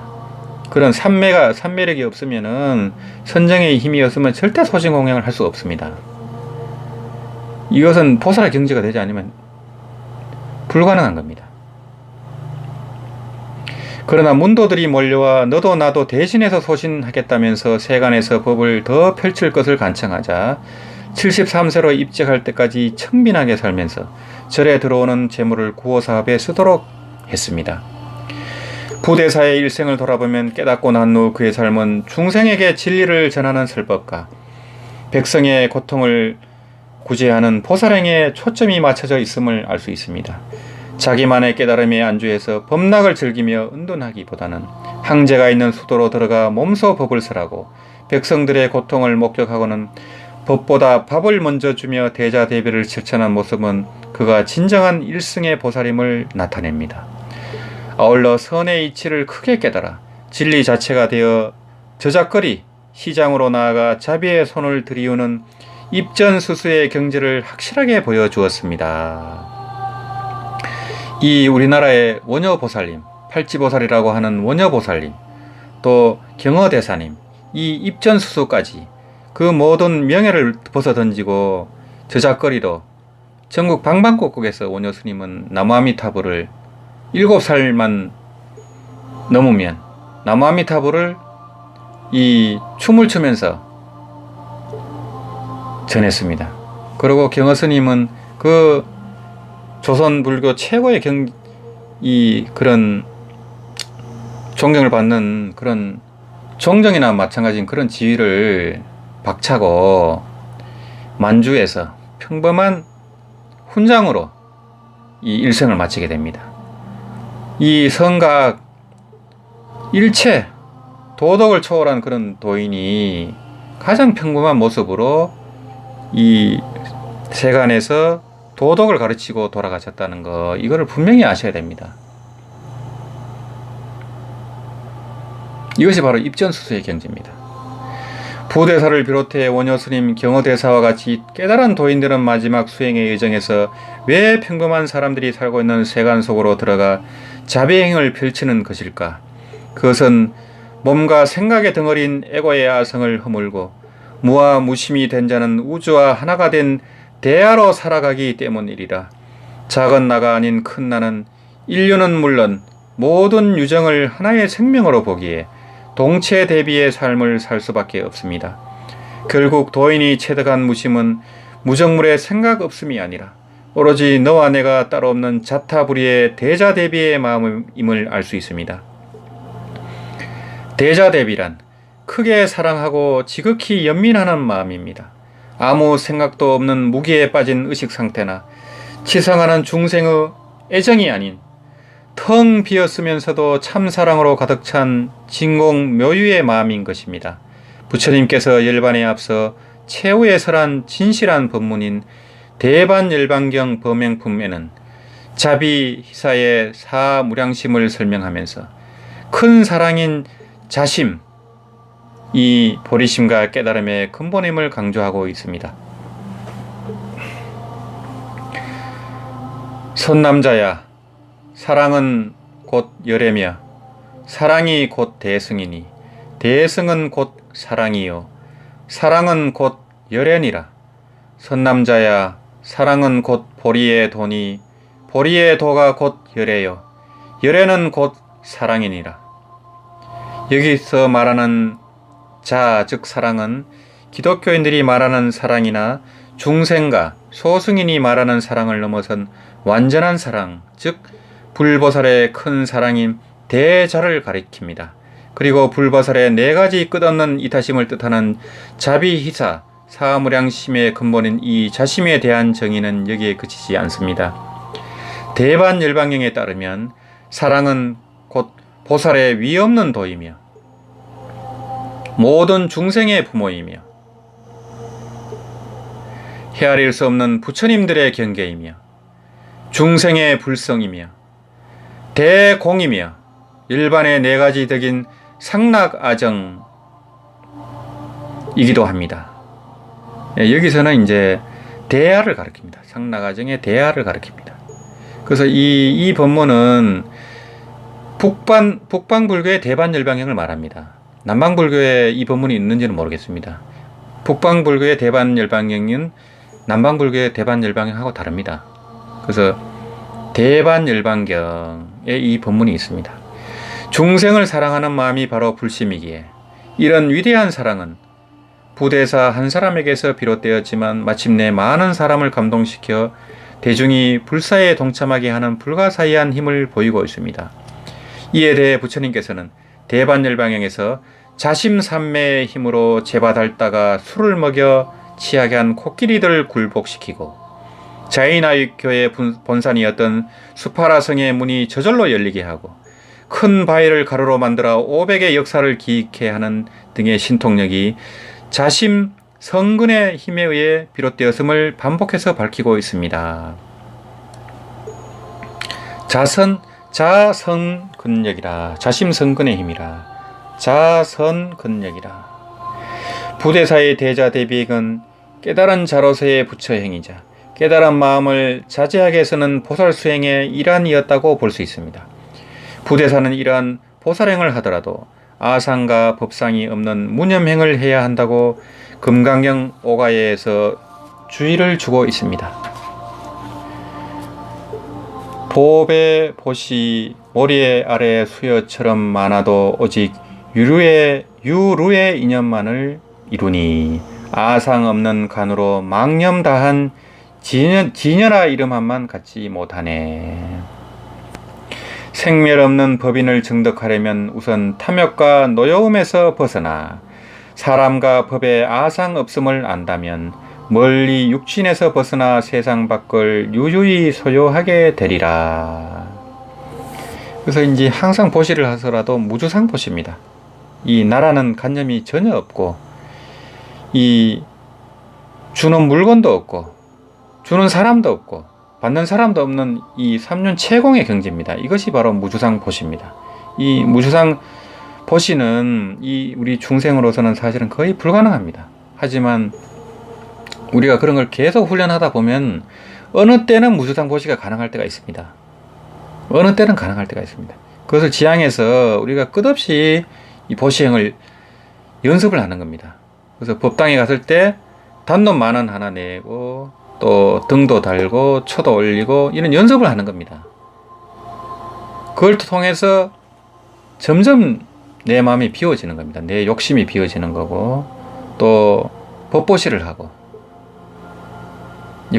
그런 산매력이 없으면은 선정의 힘이 없으면 절대 소신공양을 할 수 없습니다. 이것은 보살의 경지가 되지 않으면 불가능한 겁니다. 그러나 문도들이 몰려와 너도 나도 대신해서 소신하겠다면서 세간에서 법을 더 펼칠 것을 간청하자 73세로 입직할 때까지 청빈하게 살면서 절에 들어오는 재물을 구호사업에 쓰도록 했습니다. 부대사의 일생을 돌아보면 깨닫고 난 후 그의 삶은 중생에게 진리를 전하는 설법과 백성의 고통을 구제하는 보살행에 초점이 맞춰져 있음을 알 수 있습니다. 자기만의 깨달음에 안주해서 법락을 즐기며 은둔하기보다는 황제가 있는 수도로 들어가 몸소 법을 설하고 백성들의 고통을 목격하고는 법보다 밥을 먼저 주며 대자대비를 실천한 모습은 그가 진정한 일승의 보살임을 나타냅니다. 아울러 선의 이치를 크게 깨달아 진리 자체가 되어 저작거리 시장으로 나아가 자비의 손을 들이우는 입전수수의 경지를 확실하게 보여주었습니다. 이 우리나라의 원효보살님, 팔지보살이라고 하는 원효보살님, 또 경어대사님, 이 입전수수까지 그 모든 명예를 벗어던지고 저작거리로 전국 방방곡곡에서 원효스님은 나무아미타불을 7살만 넘으면 나무아미타불을 이 춤을 추면서 전했습니다. 그리고 경어스님은 그 조선 불교 최고의 그런 존경을 받는 그런 종정이나 마찬가지인 그런 지위를 박차고 만주에서 평범한 훈장으로 이 일생을 마치게 됩니다. 이 성각 일체 도덕을 초월한 그런 도인이 가장 평범한 모습으로 이 세간에서 도덕을 가르치고 돌아가셨다는 거, 이거를 분명히 아셔야 됩니다. 이것이 바로 입전수수의 경지입니다. 부대사를 비롯해 원효스님, 경어대사와 같이 깨달은 도인들은 마지막 수행의 여정에서 왜 평범한 사람들이 살고 있는 세간 속으로 들어가 자비행을 펼치는 것일까? 그것은 몸과 생각의 덩어리인 에고의 아성을 허물고 무아무심이 된 자는 우주와 하나가 된 대하로 살아가기 때문이리라. 작은 나가 아닌 큰 나는 인류는 물론 모든 유정을 하나의 생명으로 보기에 동체 대비의 삶을 살 수밖에 없습니다. 결국 도인이 체득한 무심은 무정물의 생각 없음이 아니라 오로지 너와 내가 따로 없는 자타불이의 대자대비의 마음임을 알 수 있습니다. 대자대비란 크게 사랑하고 지극히 연민하는 마음입니다. 아무 생각도 없는 무기에 빠진 의식상태나 치성하는 중생의 애정이 아닌 텅 비었으면서도 참사랑으로 가득 찬 진공묘유의 마음인 것입니다. 부처님께서 열반에 앞서 최후에 설한 진실한 법문인 대반열반경 범행품에는 자비희사의 사무량심을 설명하면서 큰 사랑인 자심, 이 보리심과 깨달음의 근본임을 강조하고 있습니다. 선남자야, 사랑은 곧 열애며 사랑이 곧 대승이니 대승은 곧 사랑이요 사랑은 곧 열애니라. 선남자야 사랑은 곧 보리의 도니 보리의 도가 곧 열애요 열애는 곧 사랑이니라. 여기서 말하는 자, 즉 사랑은 기독교인들이 말하는 사랑이나 중생과 소승인이 말하는 사랑을 넘어선 완전한 사랑, 즉 불보살의 큰 사랑인 대자를 가리킵니다. 그리고 불보살의 네 가지 끝없는 이타심을 뜻하는 자비희사, 사무량심의 근본인 이 자심에 대한 정의는 여기에 그치지 않습니다. 대반열방경에 따르면 사랑은 곧 보살의 위없는 도이며 모든 중생의 부모이며 헤아릴 수 없는 부처님들의 경계이며 중생의 불성이며 대공이며 일반의 네 가지 덕인 상락아정이기도 합니다. 여기서는 이제 대야를 가리킵니다. 상락아정의 대야를 가리킵니다. 그래서 이 법문은 북방불교의 대반열방경을 말합니다. 남방불교에 이 법문이 있는지는 모르겠습니다. 북방불교의 대반열방경은 남방불교의 대반열방경하고 다릅니다. 그래서 대반열방경에 이 법문이 있습니다. 중생을 사랑하는 마음이 바로 불심이기에 이런 위대한 사랑은 부대사 한 사람에게서 비롯되었지만 마침내 많은 사람을 감동시켜 대중이 불사에 동참하게 하는 불가사의한 힘을 보이고 있습니다. 이에 대해 부처님께서는 대반열방경에서 자심삼매의 힘으로 제바달다가 술을 먹여 취하게 한 코끼리들을 굴복시키고 자이나유교의 본산이었던 수파라성의 문이 저절로 열리게 하고 큰 바위를 가루로 만들어 500의 역사를 기익해 하는 등의 신통력이 자심 성근의 힘에 의해 비롯되었음을 반복해서 밝히고 있습니다. 자선근력이라 자심성근의 힘이라 자선근력이라. 부대사의 대자 대비액은 깨달은 자로서의 부처행위자 깨달은 마음을 자제하게 쓰는 보살수행의 일환이었다고 볼 수 있습니다. 부대사는 이러한 보살행을 하더라도 아상과 법상이 없는 무념행을 해야 한다고 금강경 오가예에서 주의를 주고 있습니다. 보배 보시 모리 아래 수여처럼 많아도 오직 유루의 인연만을 이루니 아상 없는 간으로 망념 다한 지녀라 이름한만 갖지 못하네. 생멸 없는 법인을 증득하려면 우선 탐욕과 노여움에서 벗어나 사람과 법의 아상 없음을 안다면 멀리 육신에서 벗어나 세상 밖을 유유히 소유하게 되리라. 그래서 이제 항상 보시를 하더라도 무주상 보시입니다. 이 나라는 관념이 전혀 없고 이 주는 물건도 없고 주는 사람도 없고 받는 사람도 없는 이 삼륜 채공의 경지입니다. 이것이 바로 무주상 보시입니다. 이 무주상 보시는 이 우리 중생으로서는 사실은 거의 불가능합니다. 하지만 우리가 그런 걸 계속 훈련하다 보면 어느 때는 무주상 보시가 가능할 때가 있습니다. 어느 때는 가능할 때가 있습니다. 그것을 지향해서 우리가 끝없이 이 보시행을 연습을 하는 겁니다. 그래서 법당에 갔을 때 단돈 10,000원 하나 내고 또 등도 달고 초도 올리고 이런 연습을 하는 겁니다. 그걸 통해서 점점 내 마음이 비워지는 겁니다. 내 욕심이 비워지는 거고 또 법보시를 하고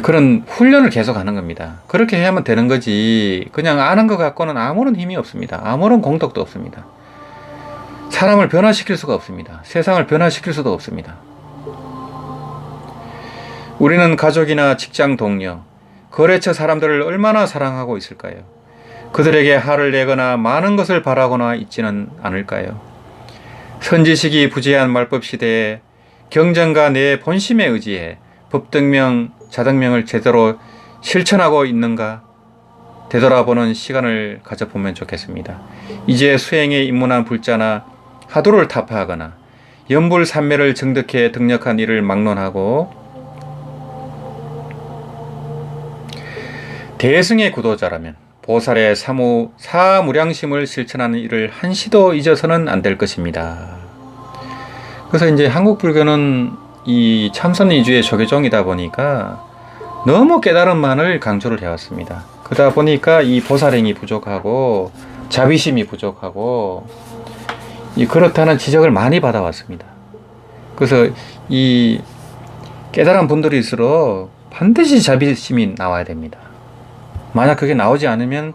그런 훈련을 계속 하는 겁니다. 그렇게 해야만 되는 거지 그냥 아는 것 갖고는 아무런 힘이 없습니다. 아무런 공덕도 없습니다. 사람을 변화시킬 수가 없습니다. 세상을 변화시킬 수도 없습니다. 우리는 가족이나 직장 동료, 거래처 사람들을 얼마나 사랑하고 있을까요? 그들에게 화를 내거나 많은 것을 바라거나 있지는 않을까요? 선지식이 부재한 말법 시대에 경전과 내 본심에 의지해 법등명, 자등명을 제대로 실천하고 있는가 되돌아보는 시간을 가져보면 좋겠습니다. 이제 수행에 입문한 불자나 하도를 타파하거나 연불산매를 증득해 등력한 이를 막론하고 대승의 구도자라면 보살의 사무량심을 실천하는 일을 한시도 잊어서는 안 될 것입니다. 그래서 이제 한국 불교는 이 참선 위주의 조계종이다 보니까 너무 깨달음만을 강조를 해왔습니다. 그러다 보니까 이 보살행이 부족하고 자비심이 부족하고 그렇다는 지적을 많이 받아왔습니다. 그래서 이 깨달은 분들일수록 반드시 자비심이 나와야 됩니다. 만약 그게 나오지 않으면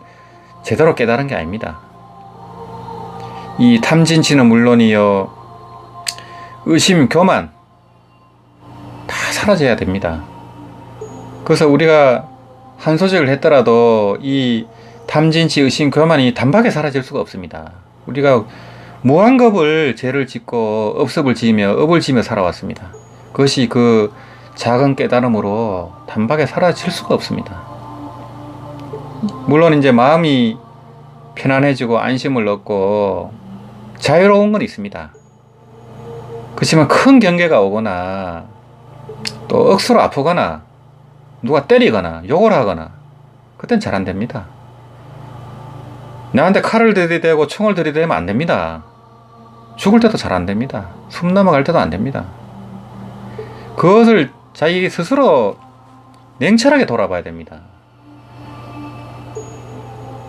제대로 깨달은 게 아닙니다. 이 탐진치는 물론이요, 의심, 교만 다 사라져야 됩니다. 그래서 우리가 한 소식을 했더라도 이 탐진치, 의심, 교만이 단박에 사라질 수가 없습니다. 우리가 무한겁을 죄를 짓고 업습을 지으며 업을 지으며 살아왔습니다. 그것이 그 작은 깨달음으로 단박에 사라질 수가 없습니다. 물론 이제 마음이 편안해지고 안심을 얻고 자유로운 건 있습니다. 그렇지만 큰 경계가 오거나 또 억수로 아프거나 누가 때리거나 욕을 하거나 그땐 잘 안 됩니다. 나한테 칼을 들이대고 총을 들이대면 안 됩니다. 죽을 때도 잘 안 됩니다. 숨 넘어갈 때도 안 됩니다. 그것을 자기 스스로 냉철하게 돌아봐야 됩니다.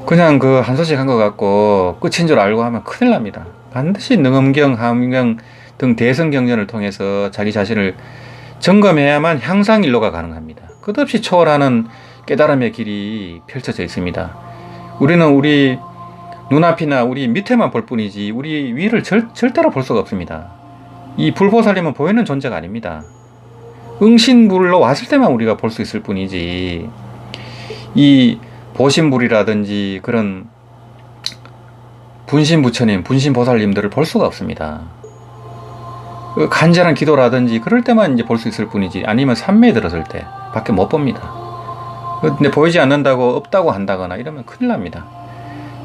그냥 그 한 소식 한 것 같고 끝인 줄 알고 하면 큰일 납니다. 반드시 능엄경, 하엄경 등 대승경전을 통해서 자기 자신을 점검해야만 향상일로가 가능합니다. 끝없이 초월하는 깨달음의 길이 펼쳐져 있습니다. 우리는 우리 눈앞이나 우리 밑에만 볼 뿐이지 우리 위를 절대로 볼 수가 없습니다. 이 불보살님은 보이는 존재가 아닙니다. 응신불로 왔을 때만 우리가 볼 수 있을 뿐이지 이 보신불이라든지 그런 분신부처님, 분신보살님들을 볼 수가 없습니다. 간절한 기도라든지 그럴 때만 이제 볼 수 있을 뿐이지 아니면 산매에 들었을 때 밖에 못 봅니다. 근데 보이지 않는다고 없다고 한다거나 이러면 큰일 납니다.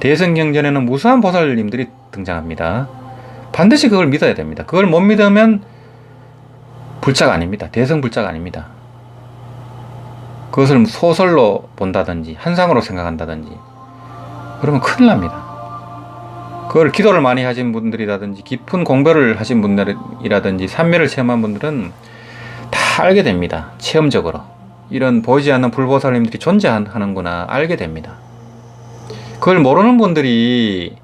대승경전에는 무수한 보살님들이 등장합니다. 반드시 그걸 믿어야 됩니다. 그걸 못 믿으면 불자가 아닙니다. 대승불자가 아닙니다. 그것을 소설로 본다든지 한상으로 생각한다든지 그러면 큰일 납니다. 그걸 기도를 많이 하신 분들이라든지 깊은 공부를 하신 분들이라든지 산매를 체험한 분들은 다 알게 됩니다. 체험적으로 이런 보이지 않는 불보살님들이 존재하는구나 알게 됩니다. 그걸 모르는 분들이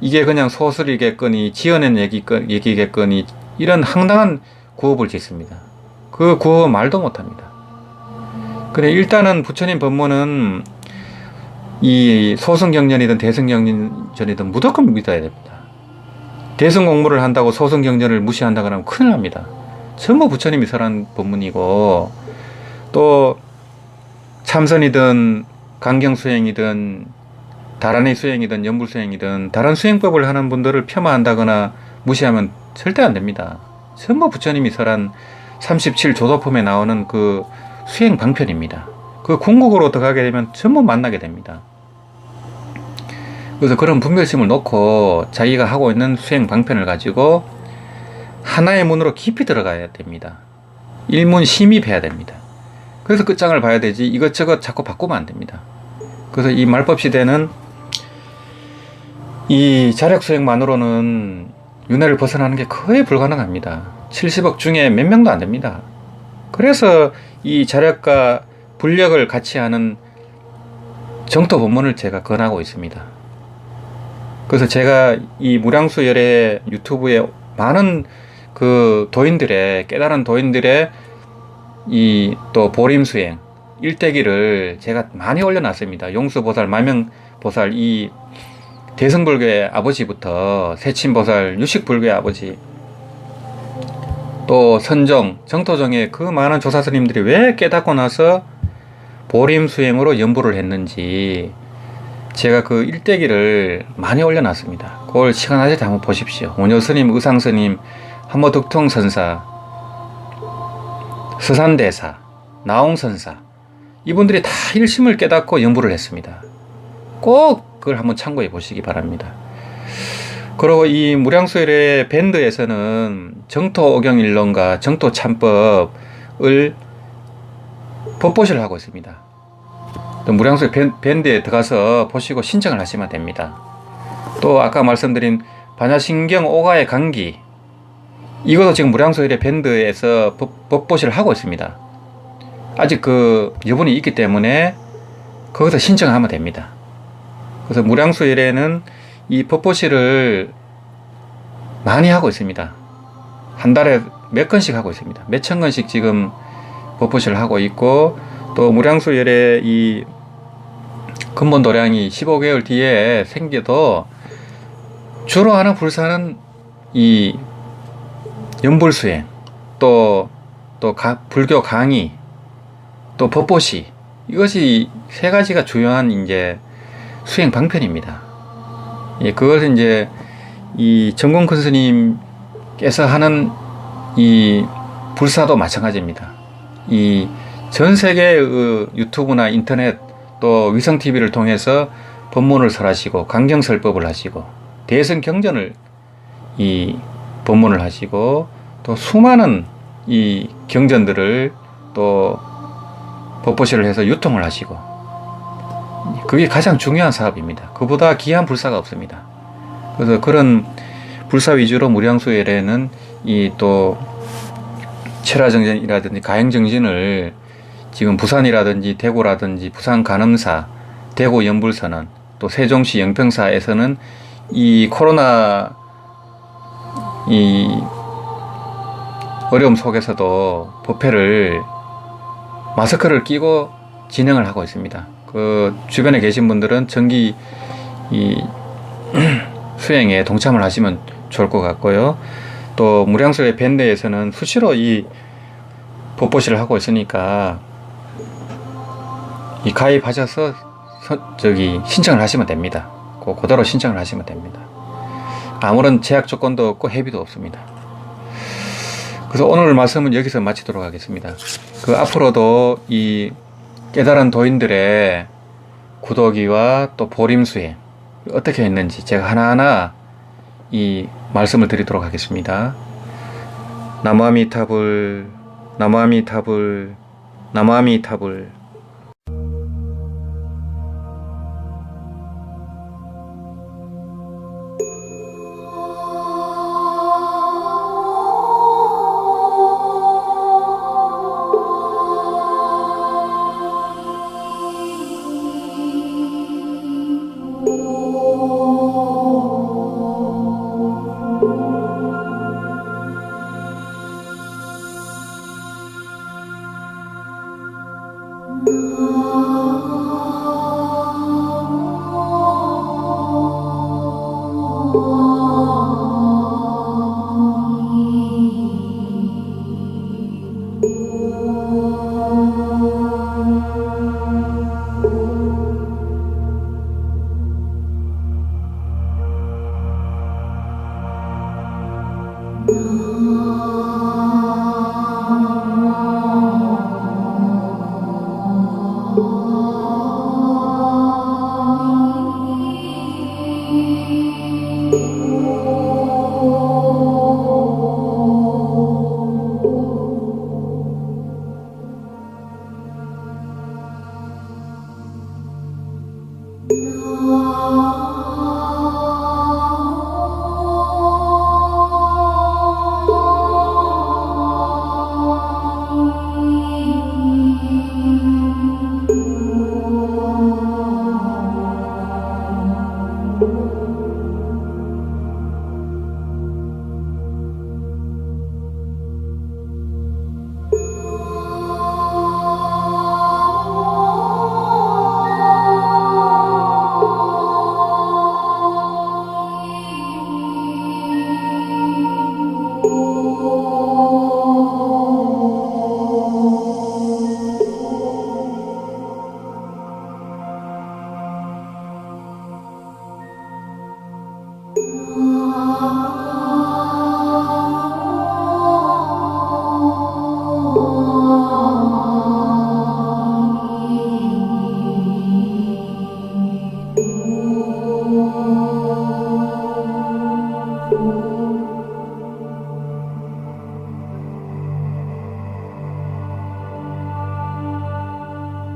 이게 그냥 소설이겠거니 지어낸 얘기겠거니 이런 황당한 구업을 짓습니다. 그 구업 말도 못합니다. 그래 일단은 부처님 법문은 이 소승경전이든 대승경전이든 무조건 믿어야 됩니다. 대승공부를 한다고 소승경전을 무시한다고 하면 큰일 납니다. 전부 부처님이 설한 법문이고 또 참선이든 강경수행이든 다란의 수행이든 연불수행이든 다른 수행법을 하는 분들을 폄하한다거나 무시하면 절대 안 됩니다. 전부 부처님이 설한 37조도품에 나오는 그 수행 방편입니다. 그 궁극으로 들어가게 되면 전부 만나게 됩니다. 그래서 그런 분별심을 놓고 자기가 하고 있는 수행 방편을 가지고 하나의 문으로 깊이 들어가야 됩니다. 일문 심입해야 됩니다. 그래서 끝장을 봐야 되지 이것저것 자꾸 바꾸면 안 됩니다. 그래서 이 말법 시대는 이 자력 수행만으로는 윤회를 벗어나는 게 거의 불가능합니다. 70억 중에 몇 명도 안 됩니다. 그래서 이 자력과 불력을 같이 하는 정토 법문을 제가 권하고 있습니다. 그래서 제가 이 무량수 열의 유튜브에 많은 그 도인들의 깨달은 도인들의 이 또 보림수행 일대기를 제가 많이 올려놨습니다. 용수보살, 마명보살, 이 대승불교의 아버지부터 세친보살, 유식불교의 아버지, 또 선종, 정토종의 그 많은 조사스님들이 왜 깨닫고 나서 보림수행으로 연부를 했는지 제가 그 일대기를 많이 올려놨습니다. 그걸 시간 나실 때 한번 보십시오. 원효스님, 의상스님, 한모덕통선사, 서산대사, 나홍선사 이분들이 다 일심을 깨닫고 연부를 했습니다. 꼭 그걸 한번 참고해 보시기 바랍니다. 그리고 이 무량수열의 밴드에서는 정토오경일론과 정토참법을 법보시를 하고 있습니다. 또 무량수의 밴드에 들어가서 보시고 신청을 하시면 됩니다. 또 아까 말씀드린 반야신경 오가의 강기, 이것도 지금 무량수일의 밴드에서 법보시를 하고 있습니다. 아직 그 여분이 있기 때문에 거기서 신청하면 됩니다. 그래서 무량수일에는 이 법보시를 많이 하고 있습니다. 한 달에 몇 건씩 하고 있습니다. 몇천 건씩 지금 법보시를 하고 있고, 또 무량수일의 이 근본 도량이 15개월 뒤에 생겨도 주로 하는 불사는 이 연불수행, 또 불교 강의, 또 법보시, 이것이 세 가지가 주요한 이제 수행 방편입니다. 예, 그것을 이제 이 정공 큰 스님께서 하는 이 불사도 마찬가지입니다. 이 전 세계의 유튜브나 인터넷 또 위성 TV를 통해서 법문을 설하시고 강경설법을 하시고 대선 경전을 이 법문을 하시고 또 수많은 이 경전들을 또 법보시를 해서 유통을 하시고, 그게 가장 중요한 사업입니다. 그보다 귀한 불사가 없습니다. 그래서 그런 불사 위주로 무량수일에는 이 또 철화정진이라든지 가행정진을 지금 부산이라든지 대구라든지 부산 간음사, 대구 연불선언, 또 세종시 영평사에서는 이 코로나 이 어려움 속에서도 법회를 마스크를 끼고 진행을 하고 있습니다. 그 주변에 계신 분들은 정기 이 수행에 동참을 하시면 좋을 것 같고요. 또 무량수의 밴드에서는 수시로 이 법보시를 하고 있으니까 이 가입하셔서 신청을 하시면 됩니다. 그대로 신청을 하시면 됩니다. 아무런 제약 조건도 없고 해비도 없습니다. 그래서 오늘 말씀은 여기서 마치도록 하겠습니다. 그 앞으로도 이 깨달은 도인들의 구도기와 또 보림수행 어떻게 했는지 제가 하나하나 이 말씀을 드리도록 하겠습니다. 나무아미타불, 나무아미타불, 나무아미타불.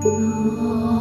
Oh